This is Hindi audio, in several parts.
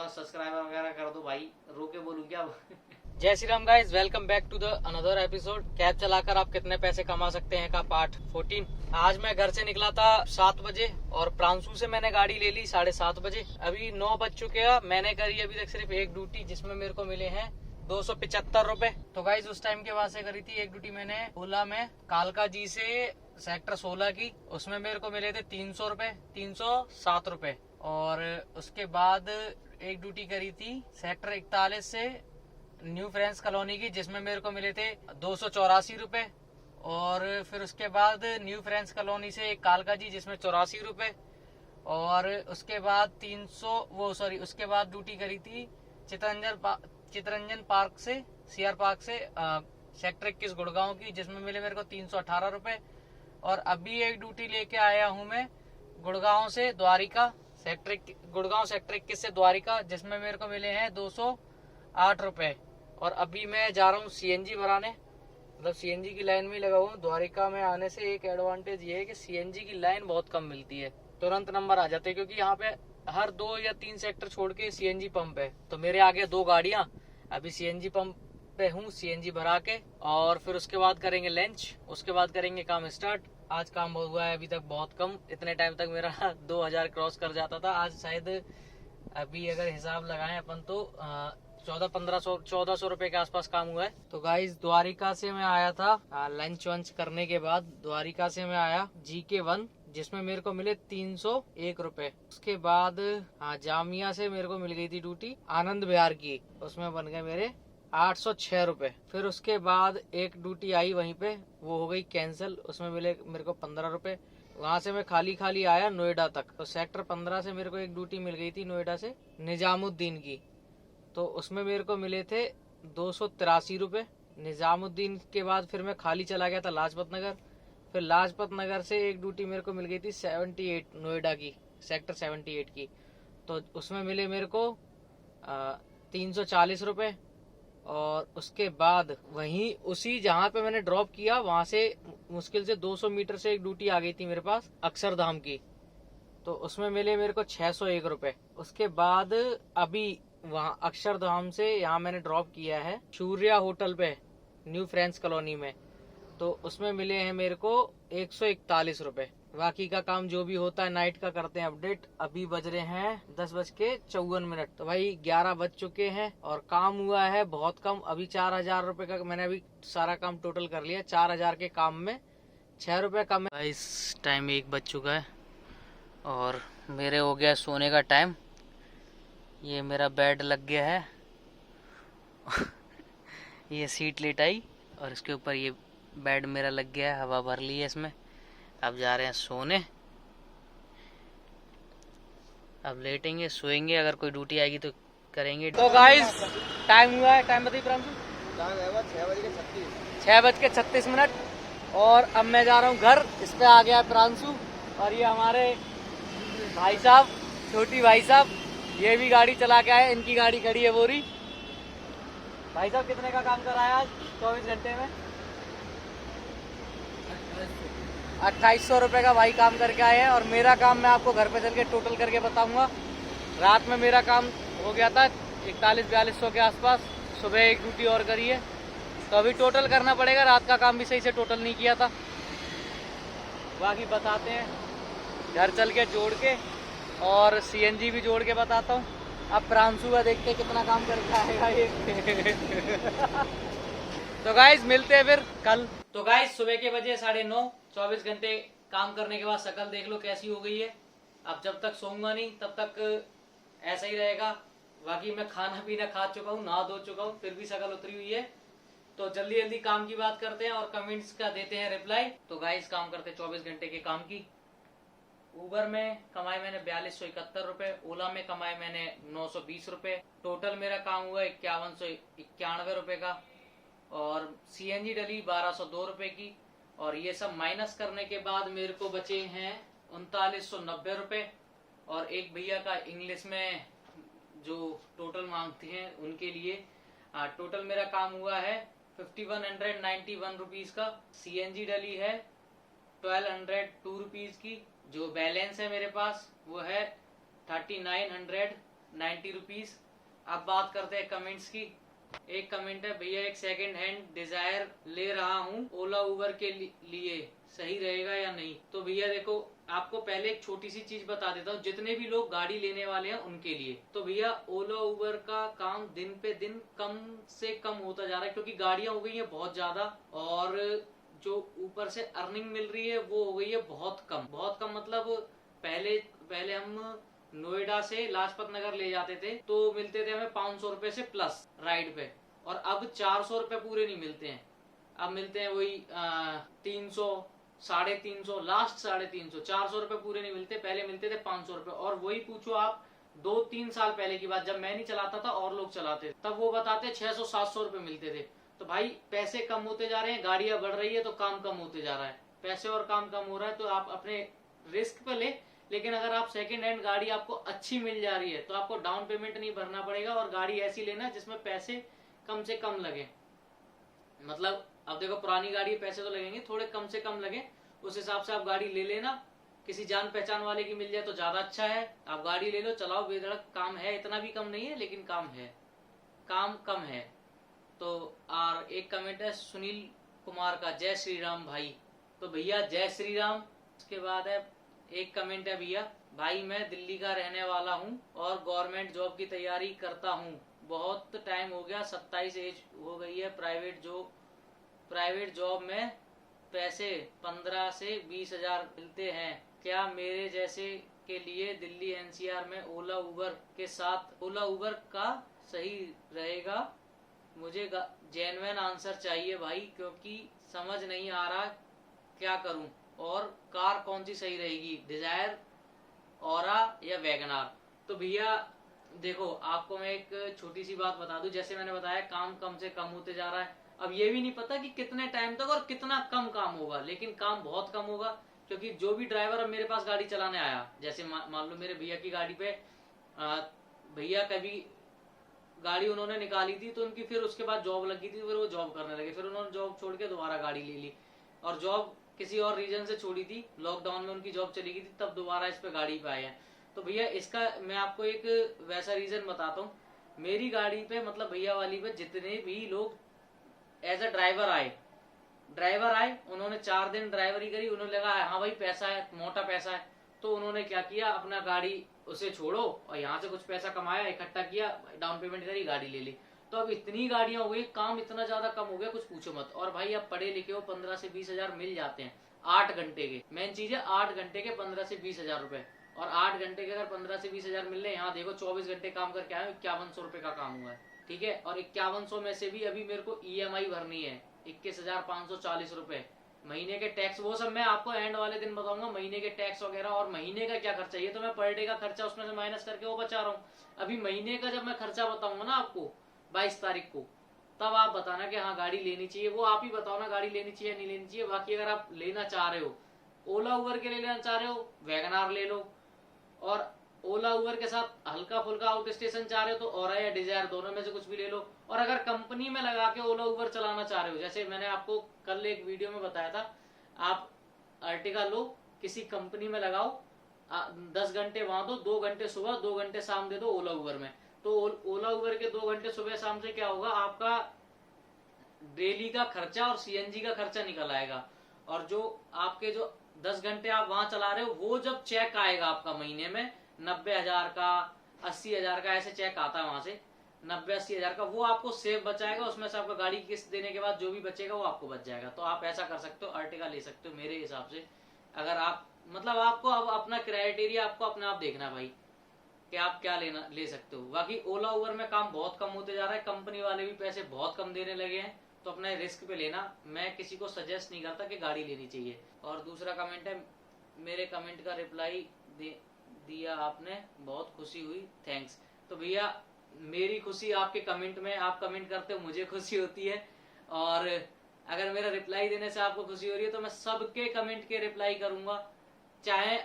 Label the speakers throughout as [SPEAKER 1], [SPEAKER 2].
[SPEAKER 1] थोड़ा सब्सक्राइबर वगैरह कर दो भाई, रोके बोलूं क्या?
[SPEAKER 2] जय Shri Ram guys, welcome back to the another episode. Cab चलाकर आप कितने पैसे कमा सकते हैं का पार्ट 14। आज मैं घर से निकला था 7 बजे और प्रांशु से मैंने गाड़ी ले ली 7:30 बजे। अभी 9 बज चुके हैं। मैंने करी अभी तक सिर्फ एक ड्यूटी, जिसमें मेरे को मिले हैं 275 रुपए। तो गाइस उस टाइम के बाद से करी थी एक ड्यूटी मैंने ओला में कालका जी से सेक्टर 16 की। उसमें मेरे को मिले थे 300 रुपए, 307 रुपए। और उसके बाद एक ड्यूटी करी थी सेक्टर 41 से न्यू फ्रेंड्स कॉलोनी की, जिसमें मेरे को मिले थे 284 रुपए। और फिर उसके बाद न्यू फ्रेंड्स कॉलोनी से एक कालका जी, जिसमें 84 रुपए। और उसके बाद उसके बाद ड्यूटी करी थी चितरंजन पार्क से, सीआर पार्क से सेक्टर 21 गुड़गांव की, जिसमें मिले मेरे को 318 रुपए। और अभी एक ड्यूटी लेके आया हूँ मैं गुड़गांव से द्वारिका, गुड़गांव सेक्टर 21 से द्वारिका, जिसमें मेरे को मिले हैं 208 रुपए। और अभी मैं जा रहा हूँ सीएनजी भराने, मतलब सीएनजी की लाइन में लगा हुआ। द्वारिका में आने से एक एडवांटेज ये है कि सीएनजी की लाइन बहुत कम मिलती है, तुरंत नंबर आ जाते हैं, क्योंकि यहाँ पे हर 2 या 3 सेक्टर छोड़ के सीएनजी पंप है। तो मेरे आगे 2 गाड़ियां, अभी सीएनजी पंप पे हूँ, सीएनजी भरा के, और फिर उसके बाद करेंगे लंच, उसके बाद करेंगे काम स्टार्ट। आज काम हुआ है अभी तक बहुत कम, इतने टाइम तक मेरा 2000 क्रॉस कर जाता था। आज शायद अभी अगर हिसाब लगाएं अपन तो 1400 रुपए के आसपास काम हुआ है। तो गाइस द्वारिका से मैं आया था लंच वंच करने के बाद। द्वारिका से मैं आया GK1, जिसमें मेरे को मिले 301 रुपए। उसके बाद जामिया से मेरे को मिल गई थी ड्यूटी आनंद विहार की, उसमें बन गए मेरे 806 रुपए। फिर उसके बाद एक ड्यूटी आई वहीं पे, वो हो गई कैंसिल, उसमें मिले मेरे को 15 रुपए। वहां से मैं खाली आया नोएडा तक। तो सेक्टर 15 से मेरे को एक ड्यूटी मिल गई थी नोएडा से निजामुद्दीन की, तो उसमें मेरे को मिले थे 283 रुपए। निजामुद्दीन के बाद फिर मैं खाली चला गया था लाजपत नगर। फिर लाजपत नगर से एक ड्यूटी मेरे को मिल गई थी 78 नोएडा की, सेक्टर 78 की, तो उसमें मिले मेरे को 340 रुपए। और उसके बाद वहीं उसी जहाँ पे मैंने ड्रॉप किया, वहां से मुश्किल से 200 मीटर से एक ड्यूटी आ गई थी मेरे पास अक्षरधाम की, तो उसमें मिले मेरे को 601 रुपए। उसके बाद अभी वहाँ अक्षरधाम से यहाँ मैंने ड्रॉप किया है सूर्या होटल पे न्यू फ्रेंड्स कॉलोनी में, तो उसमें मिले हैं मेरे को 141 रुपए। बाकी का काम जो भी होता है नाइट का करते हैं अपडेट। अभी बज रहे हैं 10:54। तो भाई 11 बज चुके हैं और काम हुआ है बहुत कम। अभी 4000 रुपए का मैंने अभी सारा काम टोटल कर लिया। 4000 के काम में 6 रुपए कम है। इस टाइम 1 बज चुका है और मेरे हो गया सोने का टाइम। ये मेरा बेड लग गया है ये सीट लेटाई और इसके ऊपर ये बेड मेरा लग गया है, हवा भर ली है इसमें। अब जा रहे हैं सोने, अब लेटेंगे सोएंगे, अगर कोई ड्यूटी आएगी तो करेंगे। तो गाइस टाइम हुआ है, टाइम बताइए प्रांशु। 6:36 और अब मैं जा रहा हूँ घर। इस पे आ गया है प्रांशु और ये हमारे भाई साहब, छोटी भाई साहब, ये भी गाड़ी चला के आए। इनकी गाड़ी खड़ी है बोरी। भाई साहब कितने का काम कराया आज 24 घंटे में? 2800 रुपए का भाई काम करके आए हैं। और मेरा काम मैं आपको घर पे चल के टोटल करके बताऊंगा। रात में मेरा काम हो गया था 41-4200 के आसपास। सुबह एक ड्यूटी और करी है, तो अभी टोटल करना पड़ेगा। रात का काम भी सही से टोटल नहीं किया था। बाकी बताते हैं घर चल के जोड़ के, और सीएनजी भी जोड़ के बताता हूँ। अब प्रांशु का देखते कितना काम करके आएगा ये तो गाइस मिलते हैं फिर कल। तो गाइस सुबह के बजे 9:30, 24 घंटे काम करने के बाद शकल देख लो कैसी हो गई है। अब जब तक सोऊंगा नहीं तब तक ऐसा ही रहेगा। बाकी मैं खाना पीना खा चुका हूँ, नहा धो चुका हूँ, फिर भी शकल उतरी हुई है। तो जल्दी जल्दी काम की बात करते हैं और कमेंट्स का देते हैं रिप्लाई। तो गाइस काम करते हैं 24 घंटे के काम की। उबर में कमाए मैंने 4271 रुपए, ओला में कमाए मैंने 920 रुपए। टोटल मेरा काम हुआ 5191 रुपए का। और सीएनजी डली 1202 रुपए की। और ये सब माइनस करने के बाद मेरे को बचे हैं 3990 रुपए। और एक भैया का इंग्लिश में जो टोटल मांगते हैं उनके लिए टोटल मेरा काम हुआ है 5191 रुपीज का। सीएनजी डली है 1202 रुपीज की। जो बैलेंस है मेरे पास वो है 3900 90 रुपीज। अब बात करते हैं कमेंट्स की। एक कमेंट है, भैया एक सेकंड हैंड डिजायर ले रहा हूँ ओला उबर के लिए, सही रहेगा या नहीं? तो भैया देखो, आपको पहले एक छोटी सी चीज बता देता हूँ, जितने भी लोग गाड़ी लेने वाले हैं उनके लिए। तो भैया ओला उबर का काम दिन पे दिन कम से कम होता जा रहा है, क्योंकि गाड़ियां हो गई है बहुत ज्यादा, और जो ऊपर से अर्निंग मिल रही है वो हो गई है बहुत कम। बहुत कम मतलब पहले पहले हम नोएडा से लाजपत नगर ले जाते थे तो मिलते थे हमें 500 रुपए से प्लस राइड पे, और अब 400 रुपए पूरे नहीं मिलते हैं। अब मिलते हैं वही 300, 350, लास्ट 350, 400 रुपए पूरे नहीं मिलते। पहले मिलते थे 500 रुपए, और वही पूछो आप 2-3 साल पहले की बात, जब मैं नहीं चलाता था और लोग चलाते थे, तब वो बताते 600-700 रुपए मिलते थे। तो भाई पैसे कम होते जा रहे हैं, गाड़ियां बढ़ रही है तो काम कम होते जा रहा है, पैसे और काम कम हो रहा है। तो आप अपने रिस्क पे ले, लेकिन अगर आप सेकेंड हैंड गाड़ी आपको अच्छी मिल जा रही है तो आपको डाउन पेमेंट नहीं भरना पड़ेगा, और गाड़ी ऐसी लेना जिसमें पैसे कम से कम लगे। मतलब अब देखो, पुरानी गाड़ी पैसे तो लगेंगे, थोड़े कम से कम लगे, उस हिसाब से आप गाड़ी ले लेना। किसी जान पहचान वाले की मिल जाए तो ज्यादा अच्छा है। आप गाड़ी ले लो, चलाओ बेधड़क। काम है, इतना भी कम नहीं है लेकिन काम है, काम कम है। तो और एक कमेंट है सुनील कुमार का, जय श्री राम भाई। तो भैया जय श्री राम। उसके बाद है एक कमेंट है, भैया भाई मैं दिल्ली का रहने वाला हूँ और गवर्नमेंट जॉब की तैयारी करता हूँ। बहुत टाइम हो गया, 27 एज हो गई है। प्राइवेट जॉब में पैसे 15 से 20 हजार मिलते हैं। क्या मेरे जैसे के लिए दिल्ली एनसीआर में ओला उबर का सही रहेगा? मुझे जेन्युइन आंसर चाहिए भाई, क्योंकि समझ नहीं आ रहा क्या करूं। और कार कौन सी सही रहेगी, डिजायर, औरा या वैगनार? तो भैया देखो, आपको मैं एक छोटी सी बात बता दूं, जैसे मैंने बताया काम कम से कम होते जा रहा है। अब ये भी नहीं पता कि कितने टाइम तक और कितना कम काम होगा, लेकिन काम बहुत कम होगा। क्योंकि जो भी ड्राइवर अब मेरे पास गाड़ी चलाने आया, जैसे मान लो मेरे भैया की गाड़ी पे भैया कभी गाड़ी उन्होंने निकाली थी तो उनकी फिर उसके बाद जॉब लगी थी, फिर वो जॉब करने लगे, फिर उन्होंने जॉब छोड़ के दोबारा गाड़ी ले ली, और जॉब किसी और रीजन से छोड़ी थी, लॉकडाउन में उनकी जॉब चली गई थी, तब दोबारा इस पे गाड़ी पे आए हैं। तो भैया इसका मैं आपको एक वैसा रीजन बताता हूँ। मेरी गाड़ी पे, मतलब भैया वाली पे, जितने भी लोग एज अ ड्राइवर आए, उन्होंने 4 दिन ड्राइवरी करी, उन्होंने लगा हाँ भाई पैसा है, मोटा पैसा है, तो उन्होंने क्या किया, अपना गाड़ी उसे छोड़ो और यहाँ से कुछ पैसा कमाया, इकट्ठा किया, डाउन पेमेंट करी, गाड़ी ले ली। तो अब इतनी गाड़ियां हो गई, काम इतना ज्यादा कम हो गया, कुछ पूछो मत। और भाई अब पढ़े लिखे हो, 15 से 20 हजार मिल जाते हैं 8 घंटे के। मेन चीज है 8 घंटे के 15 से 20 हजार रुपए। और 8 घंटे के अगर 15 से 20 हजार मिल रहे हैं, यहाँ देखो 24 घंटे काम करके आए, 5100 रुपए का काम हुआ है, ठीक है। और 5100 में से भी अभी मेरे को EMI भरनी है 21,540 रुपए महीने के। टैक्स वो सब मैं आपको एंड वाले दिन बताऊंगा, महीने के टैक्स वगैरह और महीने का क्या खर्चा। ये तो मैं पर डे का खर्चा उसमें से माइनस करके वो बचा रहा हूँ। अभी महीने का जब मैं खर्चा बताऊंगा ना आपको 22 तारीख को, तब आप बताना कि हाँ गाड़ी लेनी चाहिए। वो आप ही बताओ ना, गाड़ी लेनी चाहिए नहीं लेनी चाहिए। बाकी अगर आप लेना चाह रहे हो, ओला उबर के लिए लेना चाह रहे हो, वैगनार ले लो। और ओला उबर के साथ हल्का फुल्का आउट स्टेशन चाह रहे हो तो औरा या डिजायर, दोनों में से कुछ भी ले लो। और अगर कंपनी में लगा के ओला उबर चलाना चाह रहे हो, जैसे मैंने आपको कल एक वीडियो में बताया था, आप अर्टिगा लो, किसी कंपनी में लगाओ, 10 घंटे वहां दो, 2 घंटे सुबह 2 घंटे शाम दे दो ओला उबर में। तो ओला उबर के 2 घंटे सुबह शाम से क्या होगा, आपका डेली का खर्चा और CNG का खर्चा निकल आएगा। और जो आपके जो 10 घंटे आप वहां चला रहे हो, वो जब चेक आएगा आपका महीने में 90,000 का, 80,000 का, ऐसे चेक आता है वहां से 90-80 हजार का, वो आपको सेव बचाएगा। उसमें से आपका गाड़ी की किस्त देने के बाद जो भी बचेगा वो आपको बच जाएगा। तो आप ऐसा कर सकते हो, अर्टिगा ले सकते हो मेरे हिसाब से। अगर आप मतलब आपको अब अपना क्राइटेरिया आपको अपने आप देखना भाई कि आप क्या ले सकते हो। बाकी ओला उबर में काम बहुत कम होते जा रहा है, कंपनी वाले भी पैसे बहुत कम देने लगे हैं, तो अपने रिस्क पे लेना। मैं किसी को सजेस्ट नहीं करता कि गाड़ी लेनी चाहिए। और दूसरा कमेंट है, मेरे कमेंट का रिप्लाई दिया आपने, बहुत खुशी हुई, थैंक्स। तो भैया मेरी खुशी आपके कमेंट में, आप कमेंट करते हो मुझे खुशी होती है। और अगर मेरा रिप्लाई देने से आपको खुशी हो रही है तो मैं सबके कमेंट के रिप्लाई करूंगा, चाहे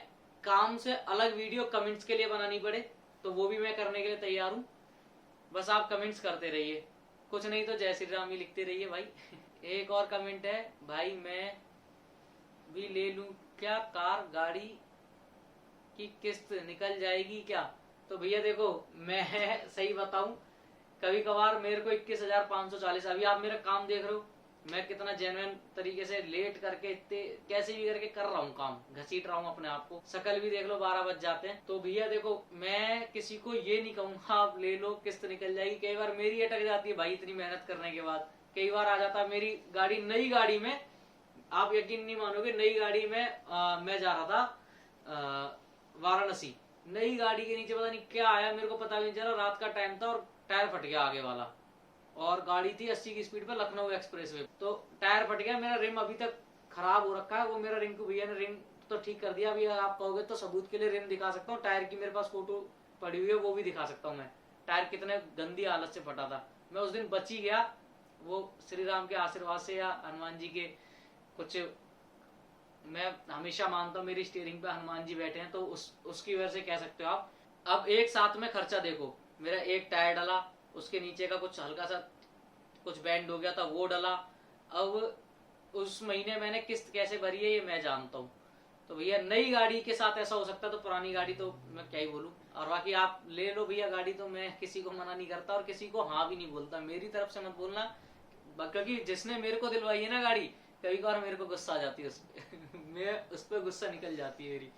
[SPEAKER 2] काम से अलग वीडियो कमेंट्स के लिए बनानी पड़े तो वो भी मैं करने के लिए तैयार हूं। बस आप कमेंट्स करते रहिए, कुछ नहीं तो जय श्री राम ही लिखते रहिए भाई। एक और कमेंट है, भाई मैं भी ले लूं क्या कार, गाड़ी की किस्त निकल जाएगी क्या? तो भैया देखो मैं सही बताऊं, कभी कभार मेरे को 21,540, अभी आप मेरा काम देख रहे हो, मैं कितना जेन्युइन तरीके से लेट करके इतने कैसे भी करके कर रहा हूँ काम, घसीट रहा हूँ अपने आप को। शकल भी देख लो 12 बज जाते हैं। तो भैया देखो मैं किसी को ये नहीं कहूंगा आप ले लो किस्त निकल जाएगी, कई बार मेरी अटक जाती है भाई इतनी मेहनत करने के बाद। कई बार आ जाता है मेरी गाड़ी, नई गाड़ी में, आप यकीन नहीं मानोगे, नई गाड़ी में मैं जा रहा था वाराणसी, नई गाड़ी के नीचे पता नहीं क्या आया, मेरे को पता भी नहीं चला, रात का टाइम था और टायर फट गया आगे वाला, और गाड़ी थी 80 की स्पीड पे लखनऊ एक्सप्रेस वे, तो टायर फट गया। मेरा रिम अभी तक खराब हो रखा है, वो मेरा रिंकू भैया ने रिम तो ठीक कर दिया। अभी आप कहोगे तो सबूत के लिए रिम दिखा सकता हूँ, टायर की मेरे पास फोटो पड़ी हुई है, वो भी दिखा सकता हूँ मैं, टायर कितने गंदी हालत से फटा था। मैं उस दिन बच ही गया, वो श्री राम के आशीर्वाद से या हनुमान जी के कुछ, मैं हमेशा मानता हूँ मेरी स्टीयरिंग पे हनुमान जी बैठे हैं, तो उसकी वजह से कह सकते हो आप। अब एक साथ में खर्चा देखो, मेरा एक टायर डला, उसके नीचे का कुछ हल्का सा कुछ बैंड हो गया था वो डला, अब उस महीने मैंने किस्त कैसे भरी है ये मैं जानता हूँ। तो भैया नई गाड़ी के साथ ऐसा हो सकता है, तो पुरानी गाड़ी तो मैं क्या ही बोलूं। और बाकी आप ले लो भैया गाड़ी, तो मैं किसी को मना नहीं करता और किसी को हाँ भी नहीं बोलता, मेरी तरफ से मत बोलना, क्योंकि जिसने मेरे को दिलवाई है ना गाड़ी, कभी कभार मेरे को गुस्सा आ जाती है उस पर मैं उस पर गुस्सा निकल जाती है मेरी,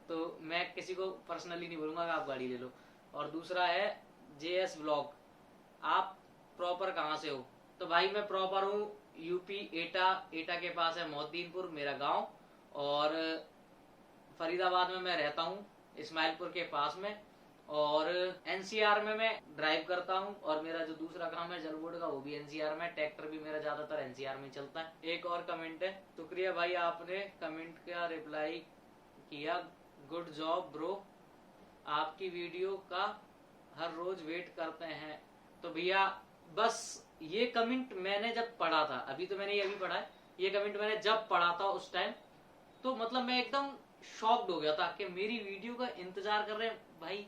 [SPEAKER 2] तो मैं किसी को पर्सनली नहीं बोलूंगा कि आप गाड़ी ले लो। और दूसरा है JS ब्लॉग, आप प्रॉपर कहाँ से हो? तो भाई मैं प्रॉपर हूँ यूपी एटा के पास है मोहद्दीनपुर मेरा गांव, और फरीदाबाद में मैं रहता हूँ इस्माइलपुर के पास में, और NCR में मैं ड्राइव करता हूँ, और मेरा जो दूसरा काम है जलबोर्ड का वो भी NCR में, ट्रैक्टर भी मेरा ज्यादातर NCR में चलता है। एक और कमेंट है, शुक्रिया भाई आपने कमेंट का रिप्लाई किया, गुड जॉब ब्रो, आपकी वीडियो का हर रोज वेट करते हैं। तो भैया बस ये कमेंट मैंने जब पढ़ा था, अभी तो मैंने ये अभी पढ़ा है, ये कमेंट मैंने जब पढ़ा था उस टाइम, तो मतलब मैं एकदम शॉक्ड हो गया था कि मेरी वीडियो का इंतजार कर रहे हैं भाई।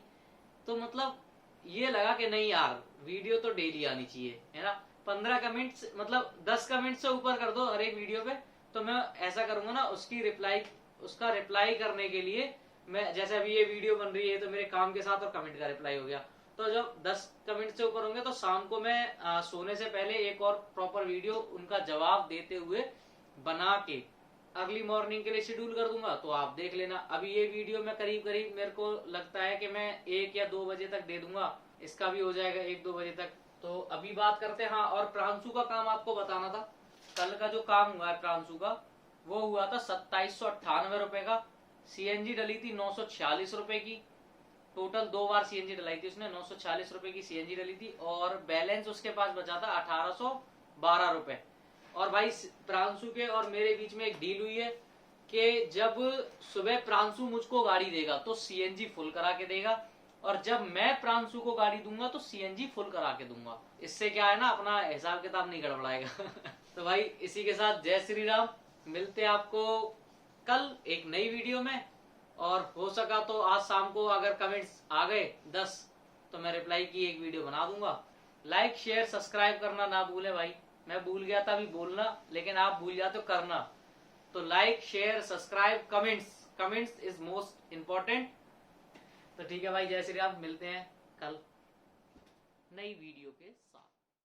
[SPEAKER 2] तो मतलब ये लगा कि नहीं यार वीडियो तो डेली आनी चाहिए, है ना। 15 कमेंट्स मतलब 10 कमेंट से ऊपर कर दो हर एक वीडियो पे, तो मैं ऐसा करूंगा ना उसका रिप्लाई करने के लिए, मैं जैसे अभी ये वीडियो बन रही है तो मेरे काम के साथ और कमेंट का रिप्लाई हो गया, तो जब 10 कमेंट से ऊपर होंगे तो शाम को मैं सोने से पहले एक और प्रॉपर वीडियो उनका जवाब देते हुए बना के अर्ली मॉर्निंग के लिए शेड्यूल कर दूंगा, तो आप देख लेना। अभी ये वीडियो मैं करीब करीब मेरे को लगता है कि मैं 1 या 2 बजे तक दे दूंगा, इसका भी हो जाएगा 1-2 बजे तक। तो अभी बात करते हैं, हाँ, और प्रांशु का काम आपको बताना था, कल का जो काम हुआ है प्रांशु का, वो हुआ था 2798 रुपए का, CNG डली थी 946 रुपए की, टोटल 2 बार CNG डलाई थी उसने, 946 रुपए की CNG डली थी, और बैलेंस उसके पास बचा था 1812 रुपए। और भाई प्रांशु के और मेरे बीच में एक डील हुई है कि जब सुबह प्रांशु मुझको गाड़ी देगा तो CNG फुल करा के देगा, और जब मैं प्रांशु को गाड़ी दूंगा तो CNG फुल करा के दूंगा। इससे क्या है ना, अपना हिसाब किताब नहीं गड़बड़ाएगा तो भाई इसी के साथ जय श्री राम, मिलते आपको कल एक नई वीडियो में, और हो सका तो आज शाम को अगर कमेंट्स आ गए 10 तो मैं रिप्लाई की एक वीडियो बना दूंगा। लाइक शेयर सब्सक्राइब करना ना भूले भाई, मैं भूल गया था अभी बोलना, लेकिन आप भूल जाते हो करना, तो like share subscribe comments is most important. तो ठीक है भाई, जय श्री राम, मिलते हैं कल नई वीडियो के